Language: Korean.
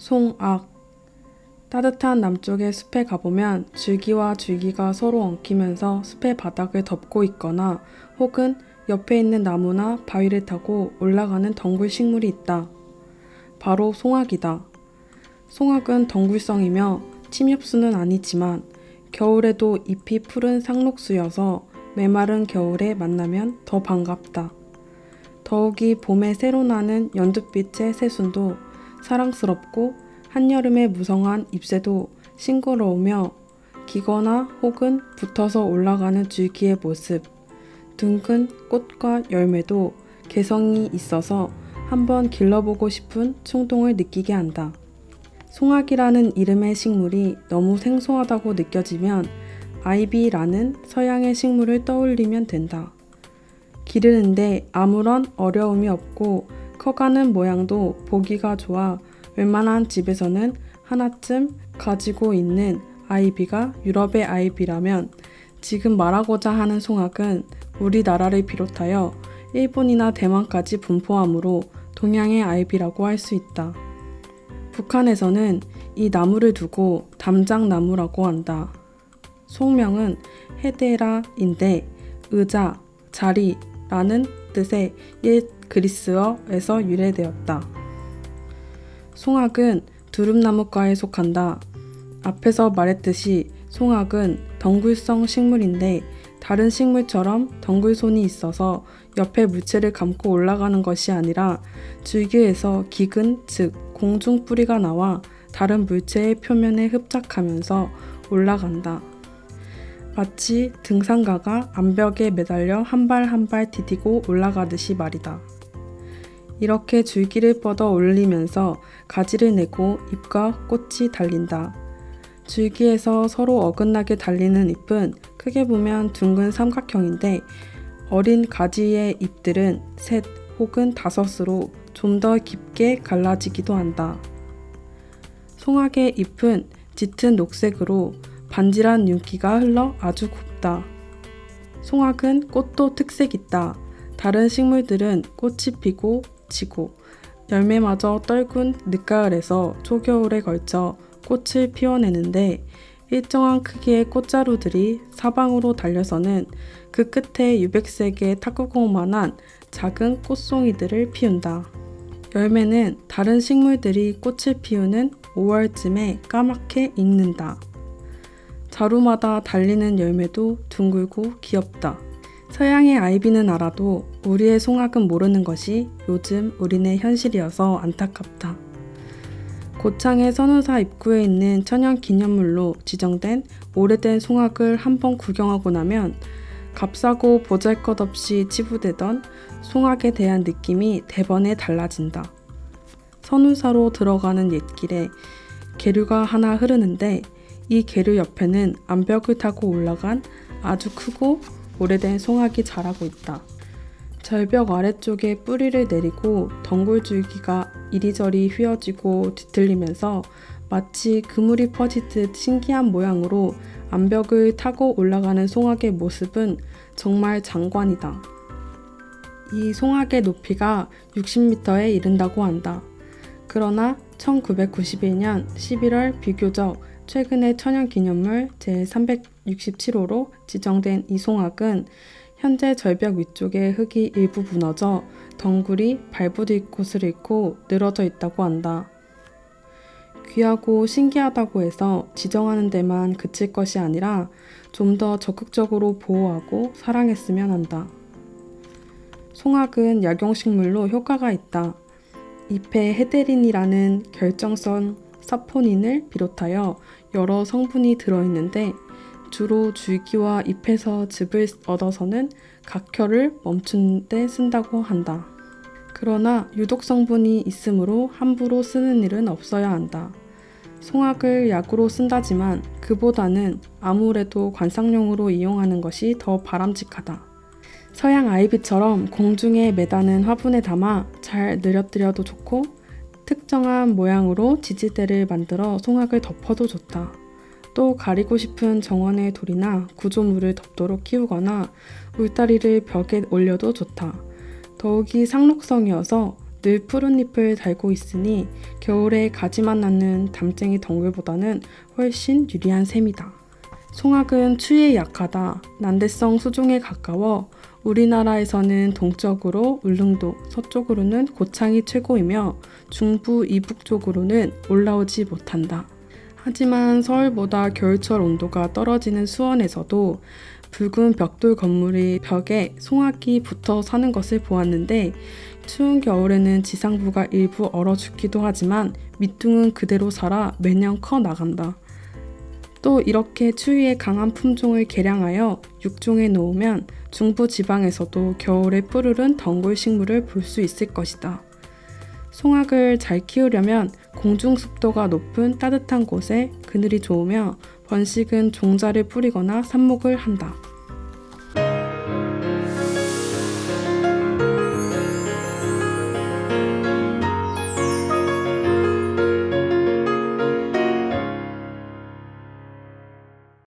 송악. 따뜻한 남쪽의 숲에 가보면 줄기와 줄기가 서로 엉키면서 숲의 바닥을 덮고 있거나 혹은 옆에 있는 나무나 바위를 타고 올라가는 덩굴 식물이 있다. 바로 송악이다. 송악은 덩굴성이며 침엽수는 아니지만 겨울에도 잎이 푸른 상록수여서 메마른 겨울에 만나면 더 반갑다. 더욱이 봄에 새로 나는 연두빛의 새순도 사랑스럽고 한여름의 무성한 잎새도 싱그러우며 기거나 혹은 붙어서 올라가는 줄기의 모습, 둥근 꽃과 열매도 개성이 있어서 한번 길러보고 싶은 충동을 느끼게 한다. 송악이라는 이름의 식물이 너무 생소하다고 느껴지면 아이비라는 서양의 식물을 떠올리면 된다. 기르는데 아무런 어려움이 없고 커가는 모양도 보기가 좋아 웬만한 집에서는 하나쯤 가지고 있는 아이비가 유럽의 아이비라면 지금 말하고자 하는 송악은 우리나라를 비롯하여 일본이나 대만까지 분포하므로 동양의 아이비라고 할 수 있다. 북한에서는 이 나무를 두고 담장나무라고 한다. 속명은 헤데라인데 의자, 자리라는 뜻의 옛 그리스어에서 유래되었다. 송악은 두릅나무과에 속한다. 앞에서 말했듯이 송악은 덩굴성 식물인데 다른 식물처럼 덩굴손이 있어서 옆에 물체를 감고 올라가는 것이 아니라 줄기에서 기근, 즉 공중 뿌리가 나와 다른 물체의 표면에 흡착하면서 올라간다. 마치 등산가가 암벽에 매달려 한 발 한 발 디디고 올라가듯이 말이다. 이렇게 줄기를 뻗어 올리면서 가지를 내고 잎과 꽃이 달린다. 줄기에서 서로 어긋나게 달리는 잎은 크게 보면 둥근 삼각형인데 어린 가지의 잎들은 셋 혹은 다섯으로 좀 더 깊게 갈라지기도 한다. 송악의 잎은 짙은 녹색으로 반질한 윤기가 흘러 아주 곱다. 송악은 꽃도 특색 있다. 다른 식물들은 꽃이 피고 지고 열매마저 떨군 늦가을에서 초겨울에 걸쳐 꽃을 피워내는데 일정한 크기의 꽃자루들이 사방으로 달려서는 그 끝에 유백색의 탁구공만한 작은 꽃송이들을 피운다. 열매는 다른 식물들이 꽃을 피우는 5월쯤에 까맣게 익는다. 자루마다 달리는 열매도 둥글고 귀엽다. 서양의 아이비는 알아도 우리의 송악은 모르는 것이 요즘 우리네 현실이어서 안타깝다. 고창의 선운사 입구에 있는 천연기념물로 지정된 오래된 송악을 한번 구경하고 나면 값싸고 보잘것없이 치부되던 송악에 대한 느낌이 대번에 달라진다. 선운사로 들어가는 옛길에 계류가 하나 흐르는데 이 계류 옆에는 암벽을 타고 올라간 아주 크고 오래된 송악이 자라고 있다. 절벽 아래쪽에 뿌리를 내리고 덩굴줄기가 이리저리 휘어지고 뒤틀리면서 마치 그물이 퍼지듯 신기한 모양으로 암벽을 타고 올라가는 송악의 모습은 정말 장관이다. 이 송악의 높이가 60m에 이른다고 한다. 그러나 1991년 11월 비교적 최근의 천연기념물 제367호로 지정된 이 송악은 현재 절벽 위쪽의 흙이 일부 무너져 덩굴이 발부딜 곳을 잃고 늘어져 있다고 한다. 귀하고 신기하다고 해서 지정하는 데만 그칠 것이 아니라 좀 더 적극적으로 보호하고 사랑했으면 한다. 송악은 약용식물로 효과가 있다. 잎에 헤데린이라는 결정성 사포닌을 비롯하여 여러 성분이 들어있는데 주로 줄기와 잎에서 즙을 얻어서는 각혈을 멈춘 데 쓴다고 한다. 그러나 유독 성분이 있으므로 함부로 쓰는 일은 없어야 한다. 송악을 약으로 쓴다지만 그보다는 아무래도 관상용으로 이용하는 것이 더 바람직하다. 서양 아이비처럼 공중에 매다는 화분에 담아 잘 늘어뜨려도 좋고 특정한 모양으로 지지대를 만들어 송악을 덮어도 좋다. 또 가리고 싶은 정원의 돌이나 구조물을 덮도록 키우거나 울타리를 벽에 올려도 좋다. 더욱이 상록성이어서 늘 푸른 잎을 달고 있으니 겨울에 가지만 낳는 담쟁이 덩굴보다는 훨씬 유리한 셈이다. 송악은 추위에 약하다. 난대성 수종에 가까워 우리나라에서는 동쪽으로 울릉도, 서쪽으로는 고창이 최고이며 중부 이북 쪽으로는 올라오지 못한다. 하지만 서울보다 겨울철 온도가 떨어지는 수원에서도 붉은 벽돌 건물이 벽에 송악이 붙어 사는 것을 보았는데 추운 겨울에는 지상부가 일부 얼어 죽기도 하지만 밑둥은 그대로 살아 매년 커 나간다. 또 이렇게 추위에 강한 품종을 개량하여 육종에 놓으면 중부 지방에서도 겨울에 푸르른 덩굴 식물을 볼 수 있을 것이다. 송악을 잘 키우려면 공중 습도가 높은 따뜻한 곳에 그늘이 좋으며 번식은 종자를 뿌리거나 삽목을 한다.